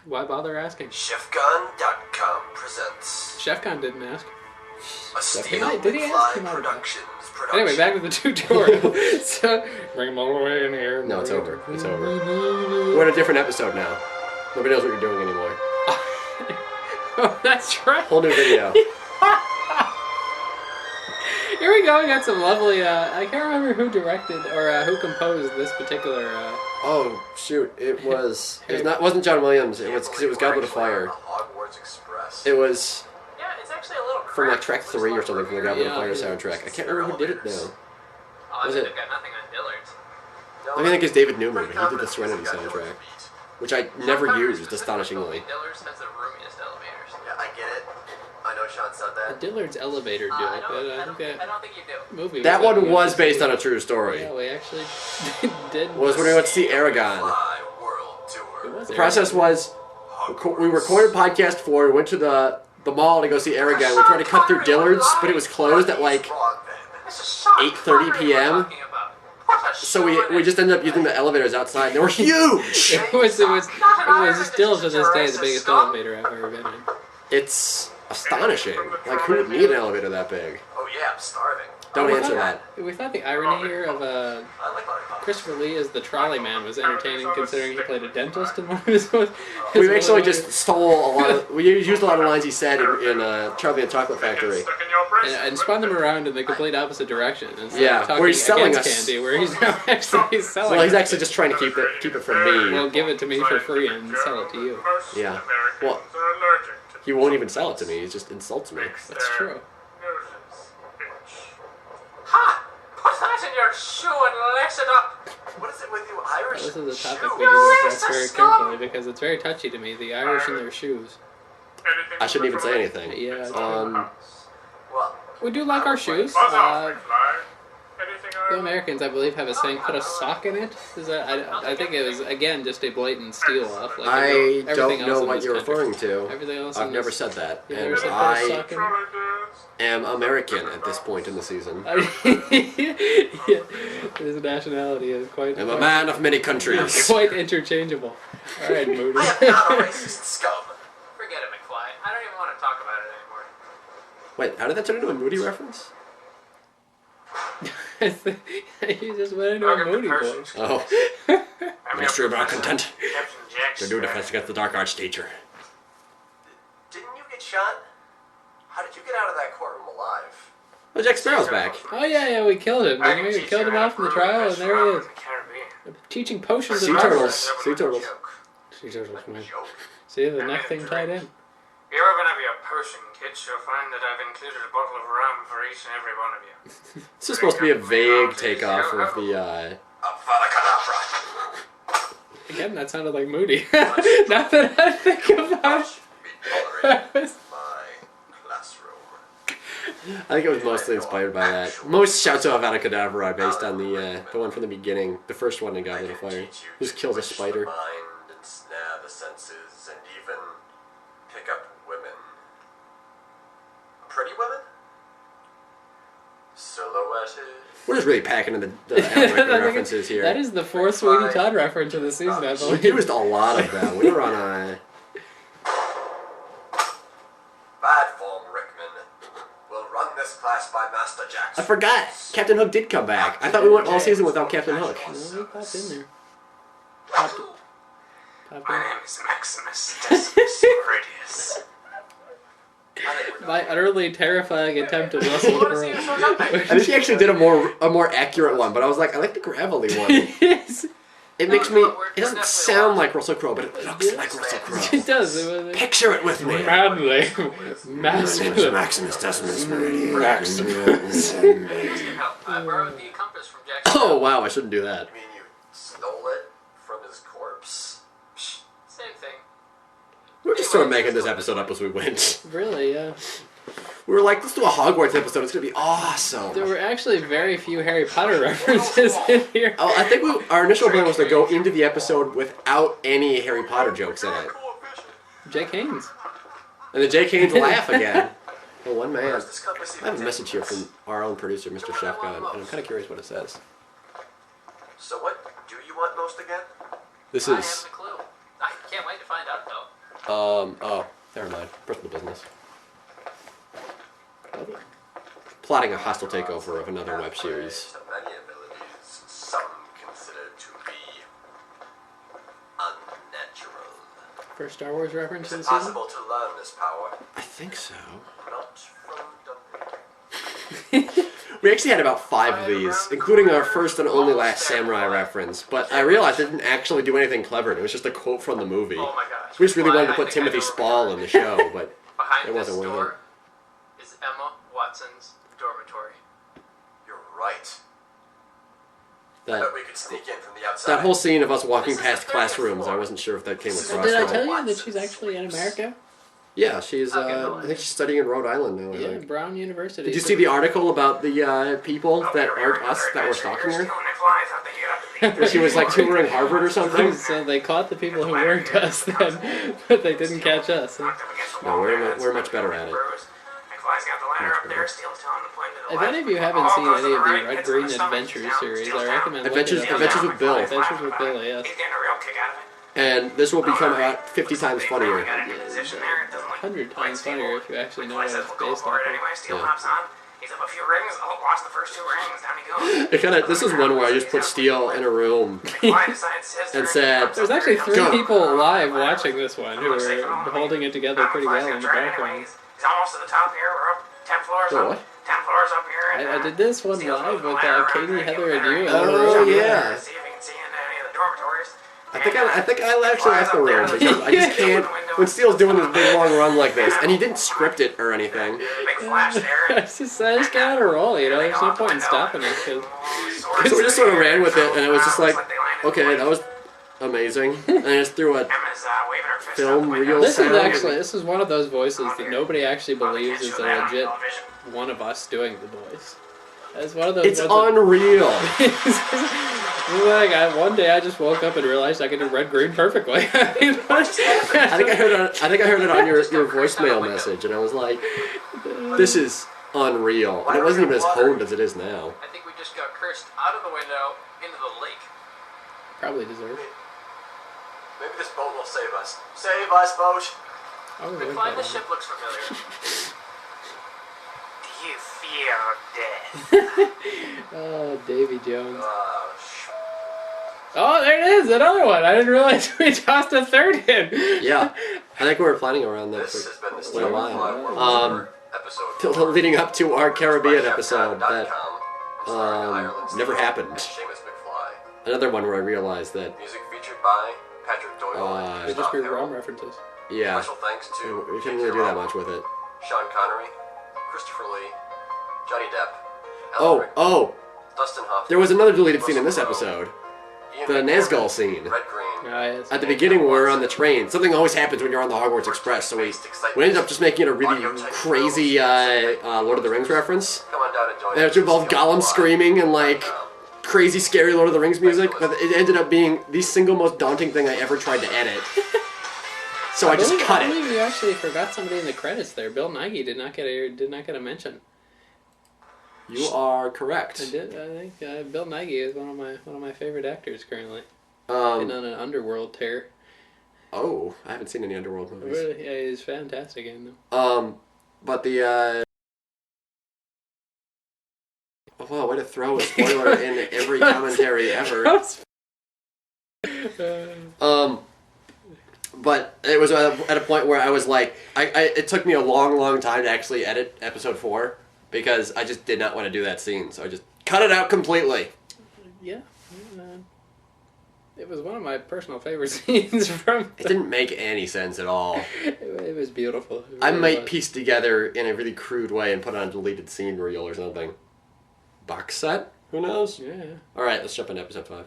Why bother asking? ChefGon.com presents... ChefGon didn't ask. A Steele Did he ask? McFly Productions production. Anyway, back to the tutorial. So, bring them all the way in here. No, it's over. It's over. We're in a different episode now. Nobody knows what you're doing anymore. Oh, that's right. Whole new video. Here we go. We got some lovely. I can't remember who directed or who composed this particular. Oh shoot! It wasn't John Williams. It was Goblet of Fire. Hogwarts Express. It was Yeah, it's actually a little from like track 3 or something from the Goblet of Fire soundtrack. I can't remember who did it though. Oh, Was they've it? got nothing on Dillard's. I think it's David Newman. He did the Serenity soundtrack, which I never used, astonishingly. Dillard's has the roomiest elevators. Yeah, I get it. I know Sean said The that. Dillard's elevator joke. I I don't think that think you do. movie. That one was based on a true story. Yeah, we actually did. Was when we went to see Aragon. McFly World It Tour. was The process was we recorded podcast 4. We went to the mall to go see Aragon. We tried to cut through Dillard's, but it was closed at like Wrong then. 8:30 p.m. So we just ended up using the elevators outside. They were huge. It was still to this day the biggest elevator I've ever been in. It's astonishing. Like, who would need an elevator that big? Oh yeah, I'm starving. Don't answer that. We thought the irony here of I like lollipop. Christopher Lee as the trolley man was entertaining, considering he played a dentist in one of his movies. We actually just stole a lot of. We used a lot of lines he said in Charlie and the Chocolate Factory. And spun them around in the complete opposite direction. Instead Yeah, of talking where he's selling against us- candy, where he's now actually selling. Well, he's it. actually just trying to keep it from me. Well, give it to me for free and sell it to you. Yeah. Well, he won't even sell it to me. He just insults me. That's true. Ha! Put that in your shoe and lace it up. What is it with you Irish? This is a topic shoe? we need to address very carefully because it's very touchy to me. The Irish in their shoes. I shouldn't even say anything. Yeah. Well, We do like our shoes. The Americans, I believe, have a saying, put a sock in it. Is that, I think it was, again, just a blatant steal off. Like I everything don't else know in what this you're country. referring to. Everything else I've in never this- said that. You And never said put a I sock in it? am American at this point in the season. Yeah, his nationality is quite... I'm a man of many countries. Quite interchangeable. All right, Moody. I am not a racist scum. Forget it, McFly. I don't even want to talk about it anymore. Wait, how did that turn into a Moody reference? You just went into a Moody voice. Oh. Ministry of our content. The new defense against the dark arts teacher. Didn't you get shot? How did you get out of that courtroom alive? Oh, Jack Sparrow's back. Oh yeah, we killed him. Didn't we? We killed him off in the trial, and there he is. Teaching potions Sea of turtles. Sea turtles. Sea turtles, man. Joke. See, the neck thing tied in. If you open up your potion kits, you'll find that I've included a bottle of rum for each and every one of you. This is supposed to be a vague takeoff of the, Avada Kedavra. Again, that sounded like Moody. Now that I think about it. My classroom. I think it was mostly inspired by that. Most shouts of Avada Kedavra are based on the one from the beginning, the first one in Goblet of Fire. Just kills a spider. The mind and snare the senses and even pick up women. Pretty women? Silhouetted. We're just really packing in the Alan Rickman references here. That is the fourth Sweeney Todd reference of the season, I We believe. used a lot of them. We were on a... Bad form, Rickman. We'll run this class by Master Jackson. I forgot! Captain Hook did come back. I thought we went all season without Captain Hook. No, he popped in there. Popped My in. name is Maximus Decimus Meridius. My utterly terrifying attempt at Russell Crowe. I think he actually did a more accurate one, but I was like, I like the gravelly one. Yes, It makes me... It doesn't sound like Russell Crowe, but it looks like Russell Crowe. it does. It was Picture it with me. manly, My name's masculine. Maximus Decimus Meridius. I borrowed the compass from Jack. Oh, wow, I shouldn't do that. You mean you stole it from his corpse? Same thing. We were just sort of making this episode up as we went. Really, yeah. We were like, let's do a Hogwarts episode. It's going to be awesome. There were actually very few Harry Potter references in here. Oh, I think our initial plan was to go into the episode without any Harry Potter jokes in it. Jake Haynes. And then Jake Haynes laugh again. Oh, one man. Where's this compass I have a even message here from our own producer, Mr. Chefgon, and I'm kind of curious what it says. So what do you want most again? This I have is... the clue. I can't wait to find out, though. Oh, never mind. Personal business. Plotting a hostile takeover of another web series. Many abilities, some considered to be unnatural. First Star Wars reference Is in it the season? possible to learn this power? I think so. Not from Dumbledore. We actually had about 5 of these, including our first and only last samurai reference, but I realized it didn't actually do anything clever. It was just a quote from the movie. Oh my gosh. We just really wanted to I put think I Timothy know Spall in the show, but Behind it this wasn't worth door is Emma Watson's dormitory. You're right. I that bet we could sneak in from the outside. that whole scene of us walking This is past the third classrooms, floor. I wasn't sure if that came This is- across. Did I right. tell you that she's actually in America? Yeah, she's. Okay, I think she's studying in Rhode Island now. I Yeah, think. Brown University. Did you see the article about the people that aren't us that were stalking her? Where she was like touring Harvard or something? So they caught the people who weren't us then, but they didn't catch us. No, we're much better at it. McFly's got the ladder up there. Steele's telling him to point to the If left. any of you haven't seen any of the Red Green Adventures series, I recommend Adventures- looking at Adventures with Bill. Adventures with Bill, yes. He's getting a real kick out of it. And this will become about 50 times funnier. Got into position there. It doesn't look 100 quite times stable. funnier if you actually know McFly what says it's we'll go based for off it of. anyway. Steele Yeah. hops on. He's up a few rings. Oh, lost the first 2 rings. Down he goes. It kind of. This is one where I just put Steele in a room McFly decides his and turn. said, There's actually 3 Go. people live watching this one who are holding it together pretty well in the background. He's almost to the top here. We're up 10 floors Oh, up. what? 10 floors up here. I did this one live with Katie, Heather, and you. Oh, yeah. See if you can see into any of the dormitories. I think I actually left the room because I just can't. When Steele's doing this big long run like this, and he didn't script it or anything. Big flash there. I just got on a roll, you know. There's no point in stopping it because So we just sort of ran with it, and it was just like, okay, that was amazing. And I just threw a Emma's waving her fist film out the window. reel this is sound. this is one of those voices that nobody actually believes is a legit Television. one of us doing the voice. It's one of those. It's ones unreal. one day I just woke up and realized I could do red green perfectly. I think I heard it on your voicemail message, and I was like, this is unreal. And it wasn't even as honed as it is now. I think we just got cursed out of the window into the lake. Probably deserve. Maybe this boat will save us. Save us, boat! I was McFly, the ship looks familiar. Do you fear death? Oh, Davy Jones. Sh- Oh, there it is, another one. I didn't realize we tossed a third in. Yeah, I think we were planning around that This has for been the quite Steele a while. McFly World Tour, episode Leading up to our Caribbean episode that Ireland's never Steele happened. and Seamus McFly. Another one where I realized that, Music featured by Patrick Doyle and They just Scott be Harrell. rum references. yeah, Special thanks to we Jake couldn't really do that Gyllenhaal, much with it. Sean Connery, Christopher Lee, Johnny Depp, Alan Rickman, Oh, Dustin Hoffman. there was another deleted scene in this Russell Crowe, episode. Ian The McKellen, Nazgul scene. Red Green. Yes. At the beginning, we're on the train. Something always happens when you're on the Hogwarts Express, so we ended up just making it a really crazy Lord of the Rings reference. Come on down and join And it us. involved Gollum screaming and like crazy, scary Lord of the Rings music, but it ended up being the single most daunting thing I ever tried to edit. So I just cut I it. believe you actually forgot somebody in the credits there. Bill Nighy did not get a mention. You are I correct. did. I think Bill Nighy is one of my favorite actors currently. Been on an underworld tear. Oh, I haven't seen any Underworld movies. Really, yeah, he's fantastic in them. But the oh, wow, way to throw a spoiler in every commentary ever. But it was at a point where I was like, it took me a long, long time to actually edit episode 4 because I just did not want to do that scene, so I just cut it out completely. Yeah. It was one of my personal favorite scenes from. It didn't make any sense at all. It was beautiful. It I really might was. piece together in a really crude way and put it on a deleted scene reel or something. Box set? Who knows? Yeah. Alright, let's jump into episode 5.